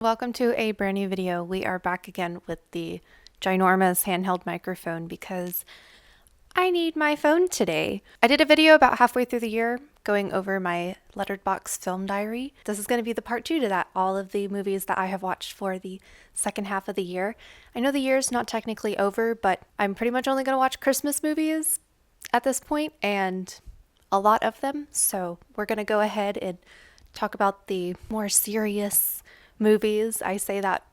Welcome to a brand new video. We are back again with the ginormous handheld microphone because I need my phone today. I did a video about halfway through the year going over my Letterboxd film diary. This is going to be the part 2 to that, all of the movies that I have watched for the second half of the year. I know the year's not technically over, but I'm pretty much only going to watch Christmas movies at this point, and a lot of them. So we're going to go ahead and talk about the more serious movies. I say that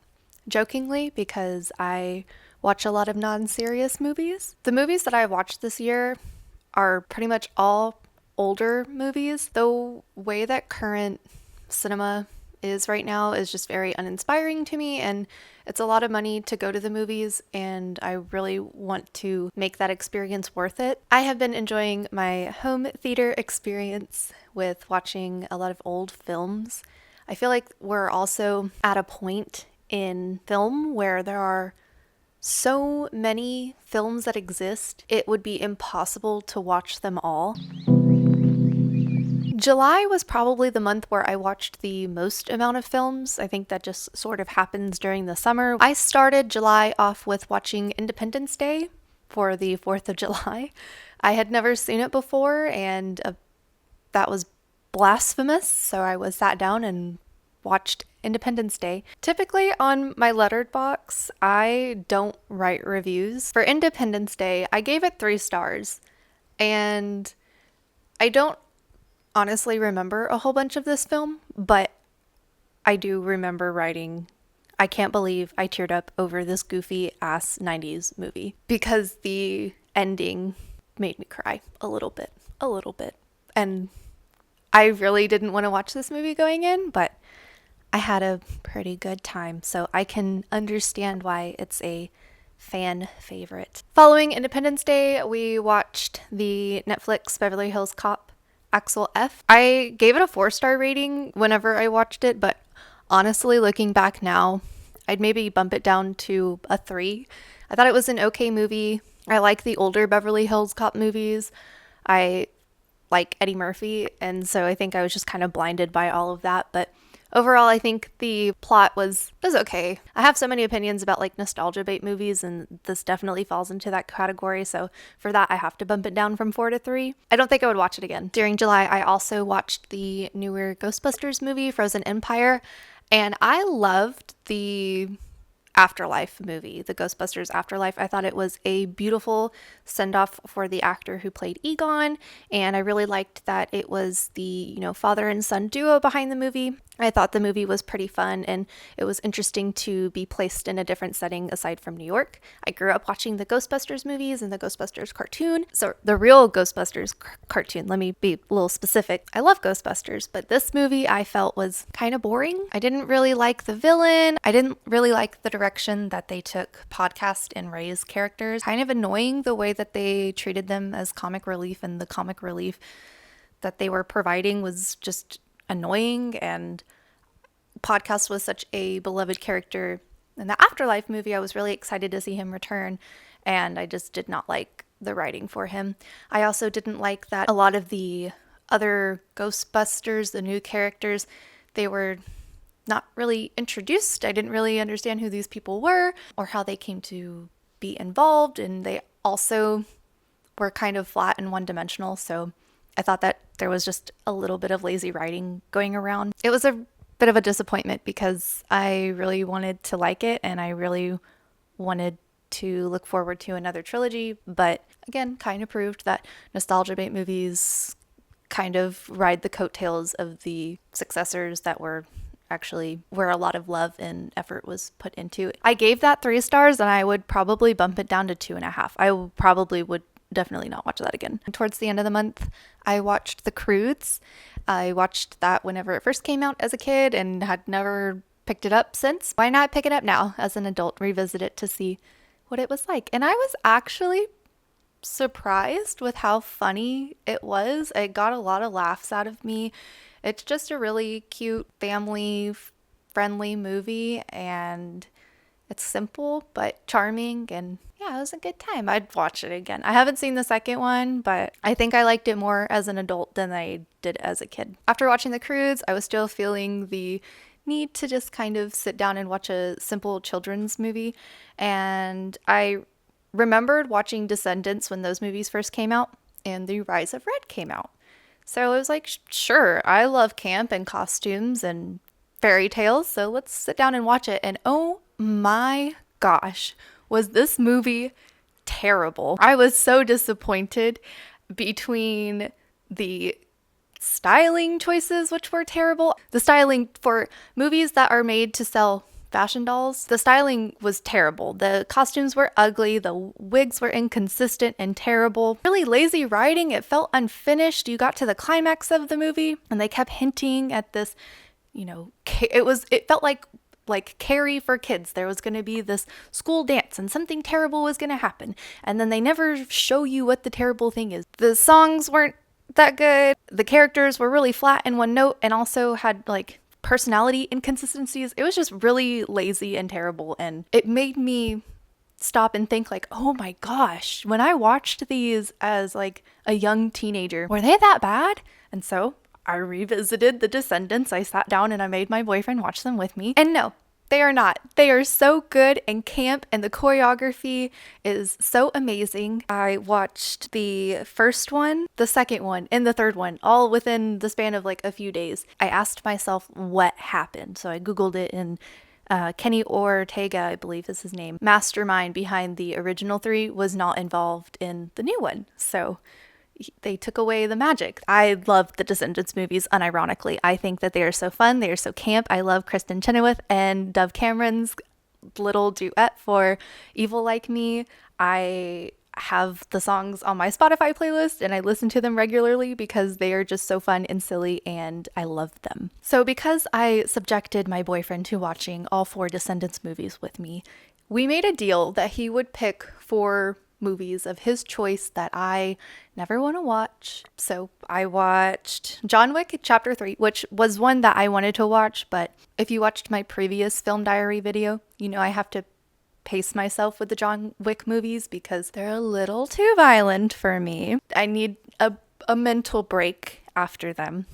jokingly because I watch a lot of non-serious movies. The movies that I watched this year are pretty much all older movies. The way that current cinema is right now is just very uninspiring to me, and it's a lot of money to go to the movies, and I really want to make that experience worth it. I have been enjoying my home theater experience with watching a lot of old films. I feel like we're also at a point in film where there are so many films that exist, it would be impossible to watch them all. July was probably the month where I watched the most amount of films. I think that just sort of happens during the summer. I started July off with watching Independence Day for the 4th of July. I had never seen it before, and that was blasphemous, so I was sat down and watched Independence Day. Typically on my Letterboxd, I don't write reviews. For Independence Day, I gave it 3 stars, and I don't honestly remember a whole bunch of this film, but I do remember writing, I can't believe I teared up over this goofy ass 90s movie, because the ending made me cry a little bit. And I really didn't want to watch this movie going in, but I had a pretty good time, so I can understand why it's a fan favorite. Following Independence Day, we watched the Netflix Beverly Hills Cop Axel F. I gave it a 4-star rating whenever I watched it, but honestly, looking back now, I'd maybe bump it down to a 3. I thought it was an okay movie. I like the older Beverly Hills Cop movies. I like Eddie Murphy, and so I think I was just kind of blinded by all of that, but overall, I think the plot was okay. I have so many opinions about like nostalgia bait movies, and this definitely falls into that category. So for that, I have to bump it down from 4 to 3. I don't think I would watch it again. During July, I also watched the newer Ghostbusters movie, Frozen Empire, and I loved the Afterlife movie, the Ghostbusters Afterlife. I thought it was a beautiful send-off for the actor who played Egon, and I really liked that it was the, father and son duo behind the movie. I thought the movie was pretty fun, and it was interesting to be placed in a different setting aside from New York. I grew up watching the Ghostbusters movies and the Ghostbusters cartoon. So the real Ghostbusters cartoon, let me be a little specific. I love Ghostbusters, but this movie I felt was kind of boring. I didn't really like the villain. I didn't really like the direction that they took Podcast and Ray's characters. Kind of annoying the way that they treated them as comic relief, and the comic relief that they were providing was just annoying. And Podcast was such a beloved character in the Afterlife movie. I was really excited to see him return, and I just did not like the writing for him. I also didn't like that a lot of the other Ghostbusters, the new characters, they were not really introduced. I didn't really understand who these people were or how they came to be involved, and they also were kind of flat and one-dimensional, so I thought that there was just a little bit of lazy writing going around. It was a bit of a disappointment because I really wanted to like it, and I really wanted to look forward to another trilogy, but again, kind of proved that nostalgia bait movies kind of ride the coattails of the successors that were actually where a lot of love and effort was put into. I gave that 3 stars, and I would probably bump it down to 2.5. I probably would definitely not watch that again. Towards the end of the month, I watched The Croods. I watched that whenever it first came out as a kid and had never picked it up since. Why not pick it up now as an adult, revisit it to see what it was like? And I was actually surprised with how funny it was. It got a lot of laughs out of me. It's just a really cute, family-friendly movie, and it's simple but charming, and yeah, it was a good time. I'd watch it again. I haven't seen the second one, but I think I liked it more as an adult than I did as a kid. After watching The Croods, I was still feeling the need to just kind of sit down and watch a simple children's movie. And I remembered watching Descendants when those movies first came out and The Rise of Red came out. So I was like, sure, I love camp and costumes and fairy tales, so let's sit down and watch it. And oh my gosh, was this movie terrible. I was so disappointed between the styling choices, which were terrible. The styling for movies that are made to sell fashion dolls, the styling was terrible. The costumes were ugly, the wigs were inconsistent and terrible. Really lazy writing, it felt unfinished. You got to the climax of the movie and they kept hinting at this, it felt like Carrie for kids. There was going to be this school dance and something terrible was going to happen. And then they never show you what the terrible thing is. The songs weren't that good. The characters were really flat in one note and also had like personality inconsistencies. It was just really lazy and terrible. And it made me stop and think like, oh my gosh, when I watched these as like a young teenager, were they that bad? And so I revisited The Descendants. I sat down and I made my boyfriend watch them with me. And no, they are not. They are so good and camp, and the choreography is so amazing. I watched the first one, the second one, and the third one, all within the span of like a few days. I asked myself what happened. So I Googled it, and Kenny Ortega, I believe is his name, mastermind behind the original three, was not involved in the new one. So they took away the magic. I love the Descendants movies, unironically. I think that they are so fun. They are so camp. I love Kristen Chenoweth and Dove Cameron's little duet for Evil Like Me. I have the songs on my Spotify playlist and I listen to them regularly because they are just so fun and silly and I love them. So because I subjected my boyfriend to watching all 4 Descendants movies with me, we made a deal that he would pick 4 movies of his choice that I never want to watch. So I watched John Wick Chapter 3, which was one that I wanted to watch, but if you watched my previous film diary video, you know I have to pace myself with the John Wick movies because they're a little too violent for me. I need a mental break after them.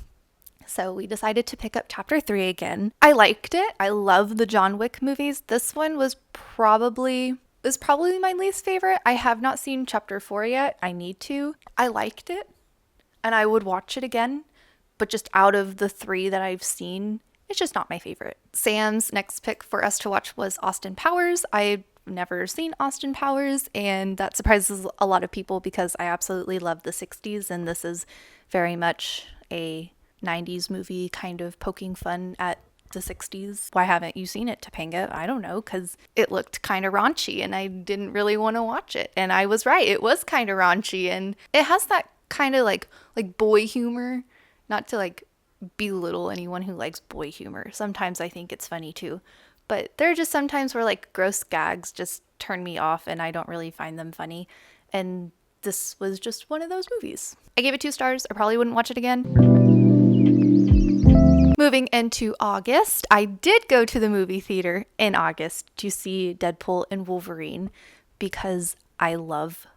So we decided to pick up Chapter 3 again. I liked it. I love the John Wick movies. This one was probably my least favorite. I have not seen Chapter 4 yet. I need to. I liked it, and I would watch it again, but just out of the 3 that I've seen, it's just not my favorite. Sam's next pick for us to watch was Austin Powers. I've never seen Austin Powers, and that surprises a lot of people because I absolutely love the 60s, and this is very much a 90s movie kind of poking fun at the 60s. Why haven't you seen it, Topanga? I don't know, because it looked kind of raunchy and I didn't really want to watch it. And I was right, it was kind of raunchy, and it has that kind of like boy humor. Not to like belittle anyone who likes boy humor. Sometimes I think it's funny too. But there are just some times where like gross gags just turn me off and I don't really find them funny. And this was just one of those movies. I gave it 2 stars. I probably wouldn't watch it again. Moving into August, I did go to the movie theater in August to see Deadpool and Wolverine because I love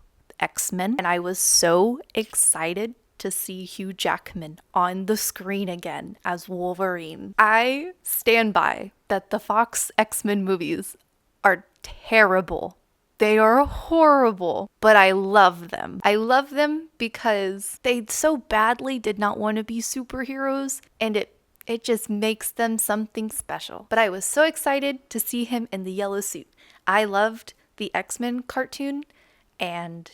X-Men and I was so excited to see Hugh Jackman on the screen again as Wolverine. I stand by that the Fox X-Men movies are terrible. They are horrible, but I love them. I love them because they so badly did not want to be superheroes, and it just makes them something special. But I was so excited to see him in the yellow suit. I loved the X-Men cartoon, and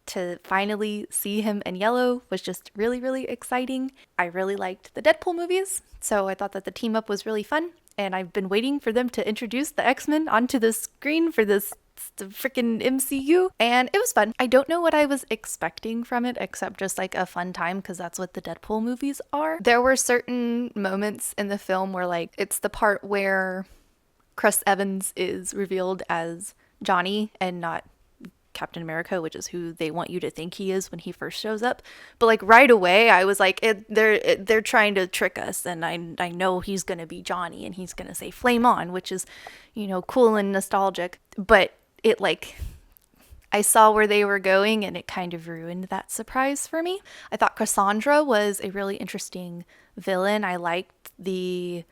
to finally see him in yellow was just really, really exciting. I really liked the Deadpool movies, so I thought that the team up was really fun, and I've been waiting for them to introduce the X-Men onto the screen for the freaking MCU, and it was fun. I don't know what I was expecting from it except just like a fun time because that's what the Deadpool movies are. There were certain moments in the film where like it's the part where Chris Evans is revealed as Johnny and not Captain America, which is who they want you to think he is when he first shows up. But like right away I was like they're trying to trick us, and I know he's gonna be Johnny and he's gonna say flame on, which is, you know, cool and nostalgic. But it like I saw where they were going and it kind of ruined that surprise for me. I thought Cassandra was a really interesting villain. I liked the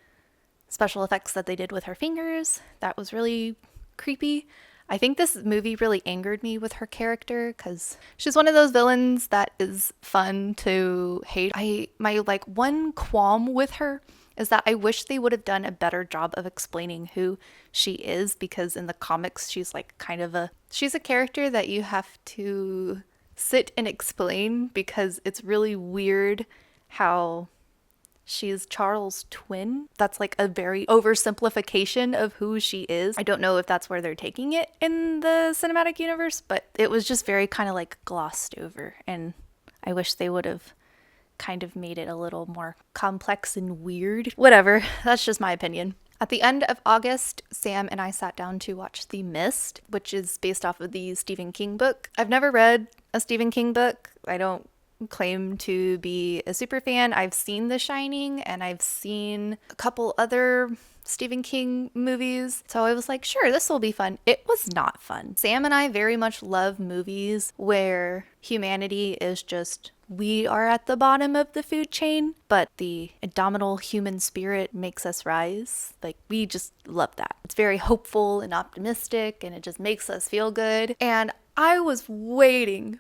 special effects that they did with her fingers. That was really creepy. I think this movie really angered me with her character because she's one of those villains that is fun to hate. My like one qualm with her is that I wish they would have done a better job of explaining who she is, because in the comics she's like she's a character that you have to sit and explain, because it's really weird how she's Charles' twin. That's like a very oversimplification of who she is. I don't know if that's where they're taking it in the cinematic universe, but it was just very kind of like glossed over, and I wish they would have kind of made it a little more complex and weird. Whatever, that's just my opinion. At the end of August, Sam and I sat down to watch The Mist, which is based off of the Stephen King book. I've never read a Stephen King book. I don't claim to be a super fan. I've seen The Shining and I've seen a couple other Stephen King movies. So I was like, sure, this will be fun. It was not fun. Sam and I very much love movies where humanity is just, we are at the bottom of the food chain, but the indomitable human spirit makes us rise. Like, we just love that. It's very hopeful and optimistic, and it just makes us feel good. And I was waiting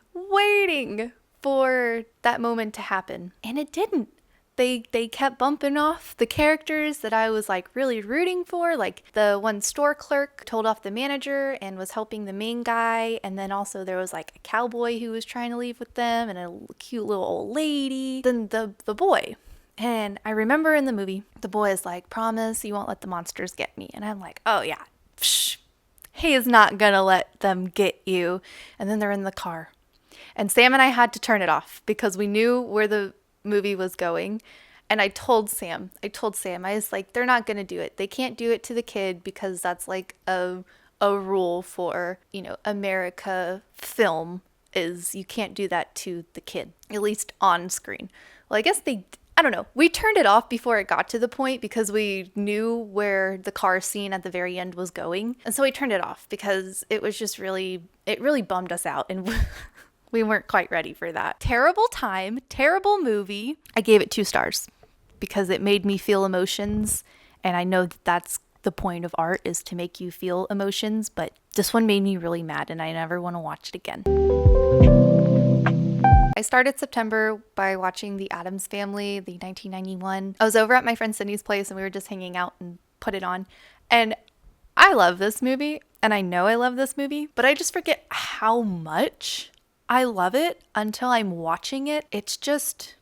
for that moment to happen, and it didn't. They kept bumping off the characters that I was like really rooting for. Like, the one store clerk told off the manager and was helping the main guy, and then also there was like a cowboy who was trying to leave with them, and a cute little old lady. Then the boy. And I remember in the movie, the boy is like, promise you won't let the monsters get me. And I'm like, oh yeah, psh, he is not gonna let them get you. And then they're in the car. And Sam and I had to turn it off because we knew where the movie was going. And I told Sam, I was like, they're not going to do it. They can't do it to the kid because that's like a rule for, America film, is you can't do that to the kid, at least on screen. Well, I guess I don't know. We turned it off before it got to the point because we knew where the car scene at the very end was going. And so we turned it off because it was just it really bummed us out. And we weren't quite ready for that. Terrible time, terrible movie. I gave it 2 stars because it made me feel emotions. And I know that that's the point of art, is to make you feel emotions. But this one made me really mad and I never want to watch it again. I started September by watching The Addams Family, the 1991. I was over at my friend Cindy's place and we were just hanging out and put it on. And I love this movie, and I know I love this movie, but I just forget how much I love it until I'm watching it. It's just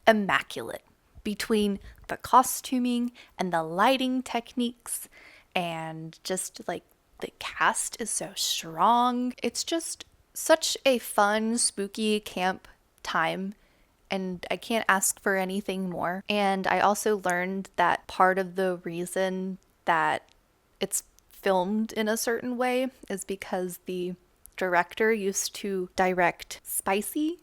immaculate between the costuming and the lighting techniques, and just like the cast is so strong. It's just such a fun, spooky camp time, and I can't ask for anything more. And I also learned that part of the reason that it's filmed in a certain way is because the director used to direct spicy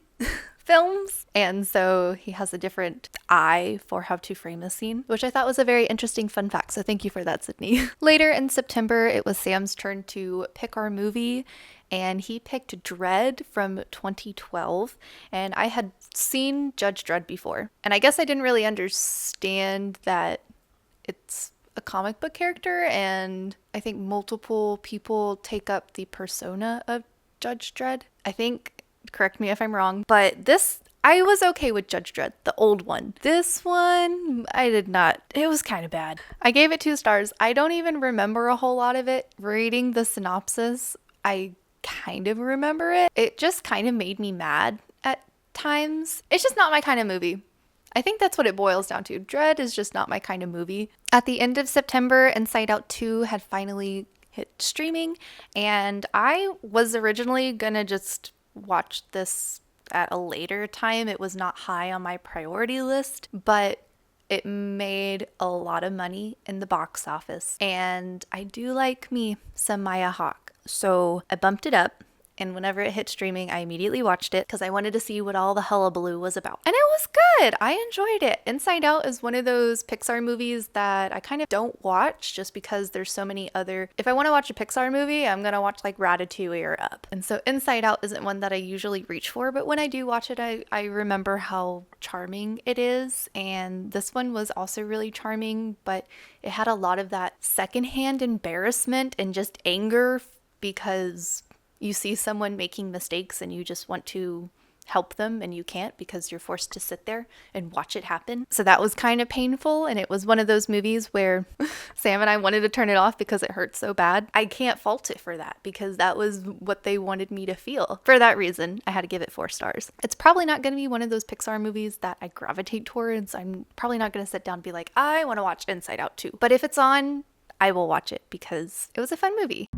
films, and so he has a different eye for how to frame a scene, which I thought was a very interesting fun fact, so thank you for that, Sydney. Later in September, it was Sam's turn to pick our movie, and he picked Dredd from 2012, and I had seen Judge Dredd before, and I guess I didn't really understand that it's a comic book character, and I think multiple people take up the persona of Judge Dredd. I think, correct me if I'm wrong, but I was okay with Judge Dredd, the old one. This one, I did not. It was kind of bad. I gave it 2 stars. I don't even remember a whole lot of it. Reading the synopsis, I kind of remember it. It just kind of made me mad at times. It's just not my kind of movie. I think that's what it boils down to. Dredd is just not my kind of movie. At the end of September, Inside Out 2 had finally hit streaming, and I was originally gonna just watch this at a later time. It was not high on my priority list, but it made a lot of money in the box office, and I do like me some Maya Hawke. So I bumped it up, and whenever it hit streaming, I immediately watched it because I wanted to see what all the hullabaloo was about. And it was good. I enjoyed it. Inside Out is one of those Pixar movies that I kind of don't watch just because there's so many other... If I want to watch a Pixar movie, I'm going to watch like Ratatouille or Up. And so Inside Out isn't one that I usually reach for, but when I do watch it, I remember how charming it is. And this one was also really charming, but it had a lot of that secondhand embarrassment and just anger because you see someone making mistakes and you just want to help them and you can't because you're forced to sit there and watch it happen. So that was kind of painful, and it was one of those movies where Sam and I wanted to turn it off because it hurt so bad. I can't fault it for that because that was what they wanted me to feel. For that reason, I had to give it 4 stars. It's probably not going to be one of those Pixar movies that I gravitate towards. I'm probably not going to sit down and be like, I want to watch Inside Out 2. But if it's on, I will watch it because it was a fun movie.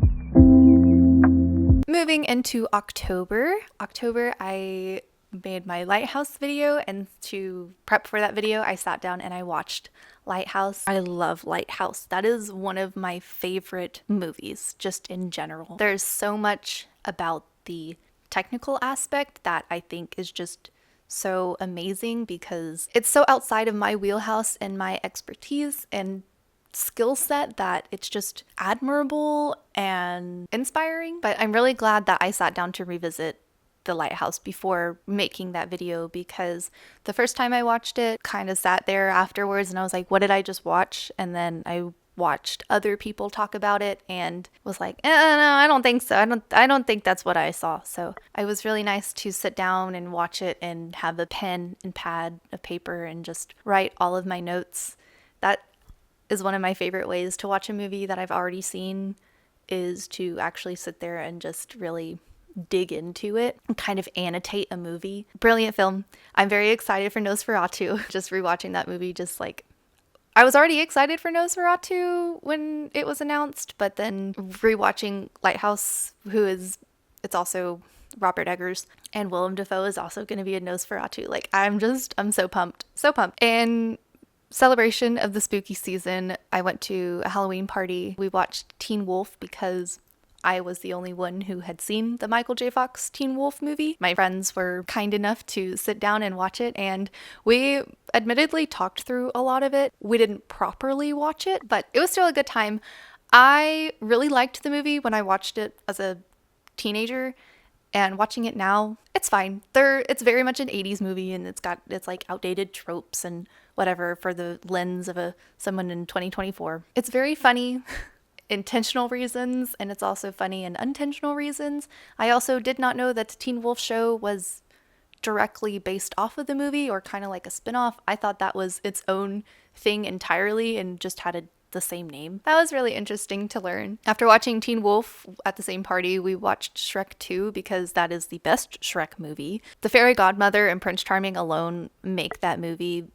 Moving into October, I made my Lighthouse video, and to prep for that video, I sat down and I watched Lighthouse. I love Lighthouse. That is one of my favorite movies, just in general. There's so much about the technical aspect that I think is just so amazing because it's so outside of my wheelhouse and my expertise and skill set that it's just admirable and inspiring. But I'm really glad that I sat down to revisit The Lighthouse before making that video, because the first time I watched it, kind of sat there afterwards and I was like, what did I just watch? And then I watched other people talk about it and was like, no, I don't think so. I don't think that's what I saw. So it was really nice to sit down and watch it and have a pen and pad of paper and just write all of my notes. That is one of my favorite ways to watch a movie that I've already seen, is to actually sit there and just really dig into it and kind of annotate a movie. Brilliant film. I'm very excited for Nosferatu. Just rewatching that movie, just like, I was already excited for Nosferatu when it was announced, but then rewatching Lighthouse, it's also Robert Eggers, and Willem Dafoe is also going to be in Nosferatu. Like, I'm so pumped. So pumped. And celebration of the spooky season, I went to a Halloween party. We watched Teen Wolf because I was the only one who had seen the Michael J. Fox Teen Wolf movie. My friends were kind enough to sit down and watch it, and we admittedly talked through a lot of it. We didn't properly watch it, but it was still a good time. I really liked the movie when I watched it as a teenager, and watching it now, it's fine. It's very much an 80s movie, and it's like outdated tropes and whatever for the lens of someone in 2024. It's very funny, intentional reasons, and it's also funny and unintentional reasons. I also did not know that the Teen Wolf show was directly based off of the movie or kind of like a spin-off. I thought that was its own thing entirely and just had the same name. That was really interesting to learn. After watching Teen Wolf at the same party, we watched Shrek 2 because that is the best Shrek movie. The fairy godmother and Prince Charming alone make that movie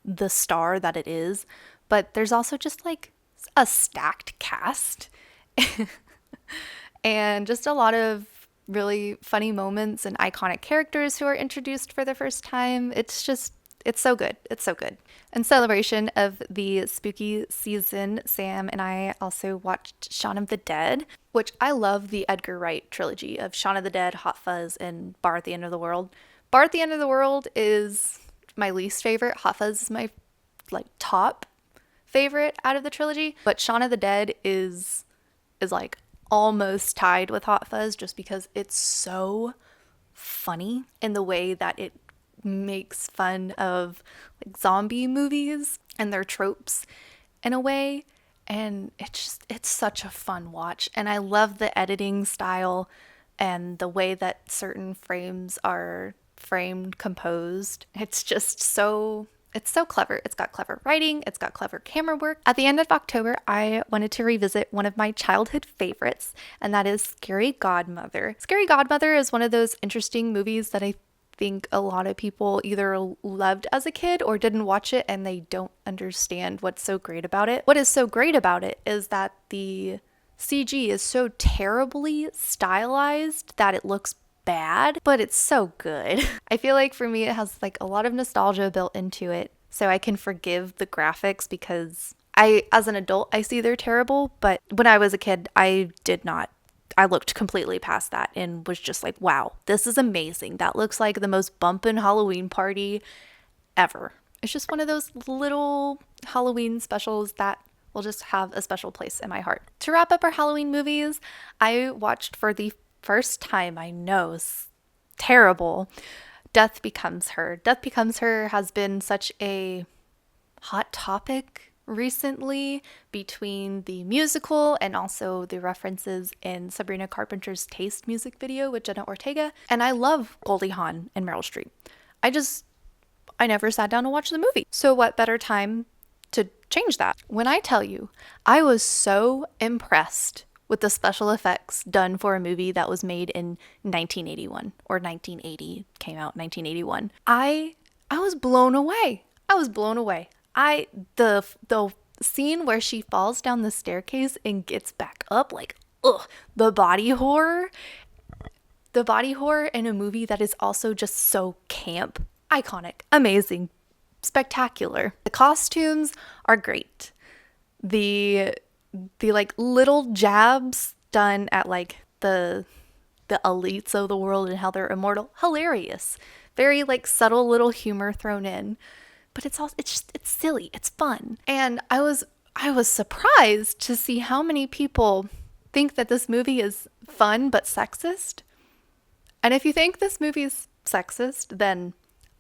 the star that it is, but there's also just like a stacked cast and just a lot of really funny moments and iconic characters who are introduced for the first time. It's so good. It's so good. In celebration of the spooky season, Sam and I also watched Shaun of the Dead, which I love the Edgar Wright trilogy of Shaun of the Dead, Hot Fuzz, and Bar at the End of the World. Bar at the End of the World is my least favorite. Hot Fuzz is my top favorite out of the trilogy, but Shaun of the Dead is like almost tied with Hot Fuzz just because it's so funny in the way that it makes fun of like zombie movies and their tropes in a way, and it's such a fun watch. And I love the editing style and the way that certain frames are composed. It's so clever. It's got clever writing. It's got clever camera work. At the end of October, I wanted to revisit one of my childhood favorites, and that is Scary Godmother. Scary Godmother is one of those interesting movies that I think a lot of people either loved as a kid or didn't watch it and they don't understand what's so great about it. What is so great about it is that the CG is so terribly stylized that it looks bad, but it's so good. I feel like for me it has like a lot of nostalgia built into it, so I can forgive the graphics because as an adult I see they're terrible, but when I was a kid I I looked completely past that and was just like, wow, this is amazing. That looks like the most bumpin' Halloween party ever. It's just one of those little Halloween specials that will just have a special place in my heart. To wrap up our Halloween movies, I watched for the first time, I know, terrible, Death Becomes Her. Death Becomes Her has been such a hot topic recently between the musical and also the references in Sabrina Carpenter's Taste music video with Jenna Ortega. And I love Goldie Hawn and Meryl Streep. I never sat down to watch the movie. So what better time to change that? When I tell you, I was so impressed with the special effects done for a movie that was made in 1981 or 1980, came out in 1981. I was blown away. I was blown away. The scene where she falls down the staircase and gets back up, like, ugh, the body horror in a movie that is also just so camp, iconic, amazing, spectacular. The costumes are great. The like little jabs done at like the elites of the world and how they're immortal, hilarious. Very like subtle little humor thrown in. But it's silly, it's fun. And I was surprised to see how many people think that this movie is fun but sexist. And if you think this movie is sexist, then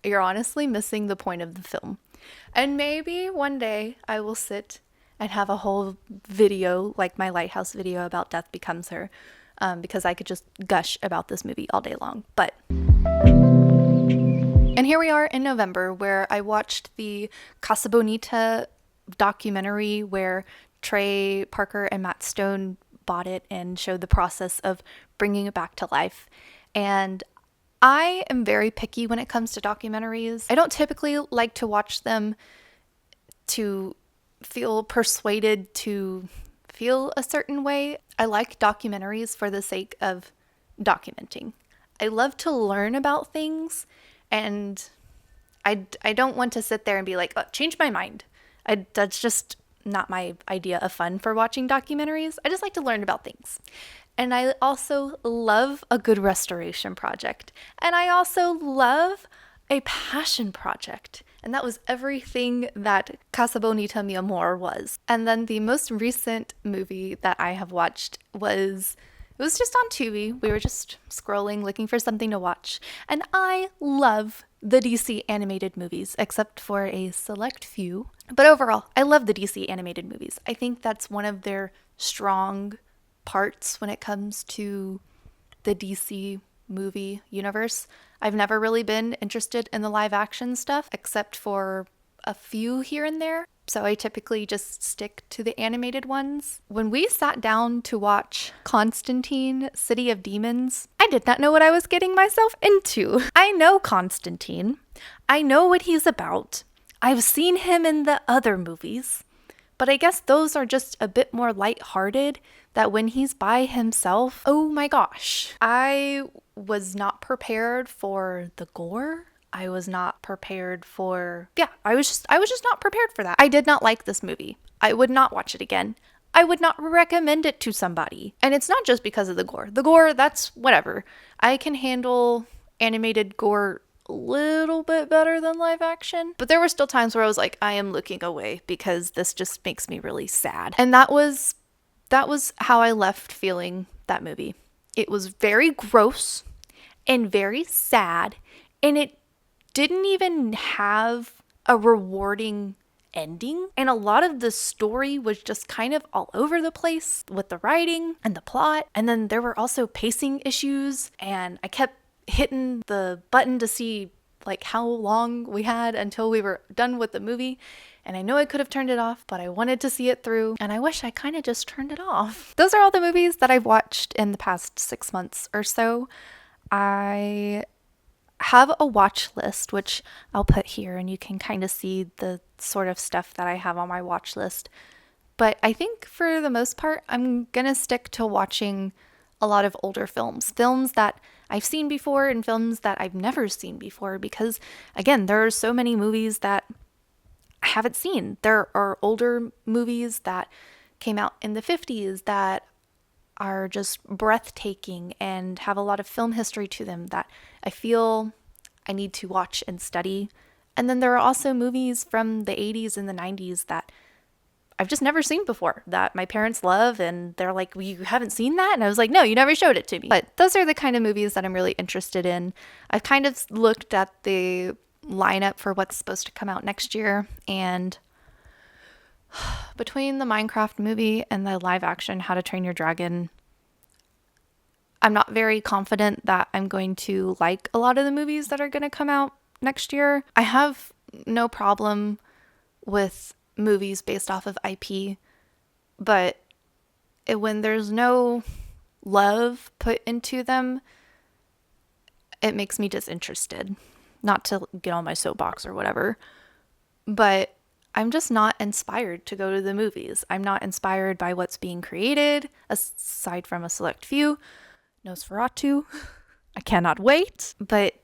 you're honestly missing the point of the film. And maybe one day I will sit and have a whole video, like my Lighthouse video about Death Becomes Her, because I could just gush about this movie all day long. And here we are in November, where I watched the Casa Bonita documentary where Trey Parker and Matt Stone bought it and showed the process of bringing it back to life. And I am very picky when it comes to documentaries. I don't typically like to watch them to feel persuaded to feel a certain way. I like documentaries for the sake of documenting. I love to learn about things, and I don't want to sit there and be like, oh, change my mind. That's just not my idea of fun for watching documentaries. I just like to learn about things. And I also love a good restoration project. And I also love a passion project. And that was everything that Casa Bonita Mi Amor was. And then the most recent movie that I have watched was just on Tubi. We were just scrolling, looking for something to watch. And I love the DC animated movies, except for a select few. But overall, I love the DC animated movies. I think that's one of their strong parts when it comes to the DC movie universe. I've never really been interested in the live action stuff, except for a few here and there. So I typically just stick to the animated ones. When we sat down to watch Constantine, City of Demons, I did not know what I was getting myself into. I know Constantine. I know what he's about. I've seen him in the other movies. But I guess those are just a bit more lighthearted, that when he's by himself, oh my gosh. I was not prepared for the gore. I was not prepared for, I was just not prepared for that. I did not like this movie. I would not watch it again. I would not recommend it to somebody. And it's not just because of the gore. The gore, that's whatever. I can handle animated gore a little bit better than live action. But there were still times where I was like, I am looking away because this just makes me really sad. And that was how I left feeling that movie. It was very gross and very sad, and it didn't even have a rewarding ending. And a lot of the story was just kind of all over the place with the writing and the plot. And then there were also pacing issues, and I kept hitting the button to see like how long we had until we were done with the movie. And I know I could have turned it off, but I wanted to see it through, and I wish I kind of just turned it off. Those are all the movies that I've watched in the past 6 months or so. I have a watch list, which I'll put here, and you can kind of see the sort of stuff that I have on my watch list. But I think for the most part, I'm gonna stick to watching a lot of older films that I've seen before and films that I've never seen before, because again, there are so many movies that I haven't seen. There are older movies that came out in the 50s that are just breathtaking and have a lot of film history to them that I feel I need to watch and study. And then there are also movies from the 80s and the 90s that I've just never seen before that my parents love, and they're like, well, you haven't seen that? And I was like, no, you never showed it to me. But those are the kind of movies that I'm really interested in. I've kind of looked at the lineup for what's supposed to come out next year, and between the Minecraft movie and the live action How to Train Your Dragon, I'm not very confident that I'm going to like a lot of the movies that are going to come out next year. I have no problem with movies based off of IP, but when there's no love put into them, it makes me disinterested. Not to get on my soapbox or whatever, but I'm just not inspired to go to the movies. I'm not inspired by what's being created, aside from a select few. Nosferatu, I cannot wait, but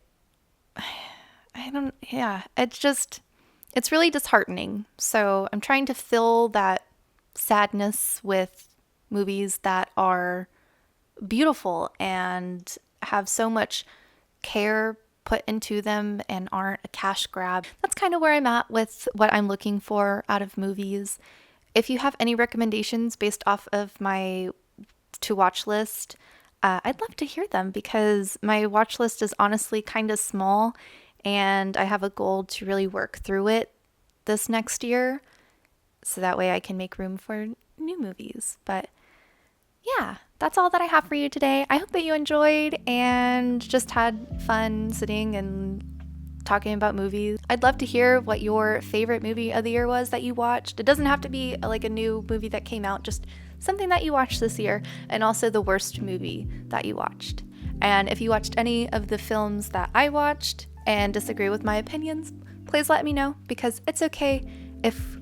it's really disheartening. So I'm trying to fill that sadness with movies that are beautiful and have so much care put into them and aren't a cash grab. That's kind of where I'm at with what I'm looking for out of movies. If you have any recommendations based off of my to watch list, I'd love to hear them, because my watch list is honestly kind of small and I have a goal to really work through it this next year so that way I can make room for new movies. But yeah, that's all that I have for you today. I hope that you enjoyed and just had fun sitting and talking about movies. I'd love to hear what your favorite movie of the year was that you watched. It doesn't have to be like a new movie that came out, just something that you watched this year, and also the worst movie that you watched. And if you watched any of the films that I watched and disagree with my opinions, please let me know, because it's okay if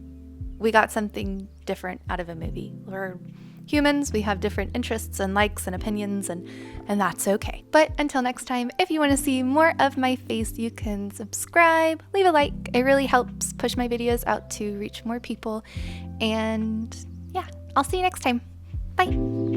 we got something different out of a movie. We're humans, we have different interests and likes and opinions, and that's okay. But until next time, if you want to see more of my face, you can subscribe, leave a like. It really helps push my videos out to reach more people. And yeah, I'll see you next time. Bye.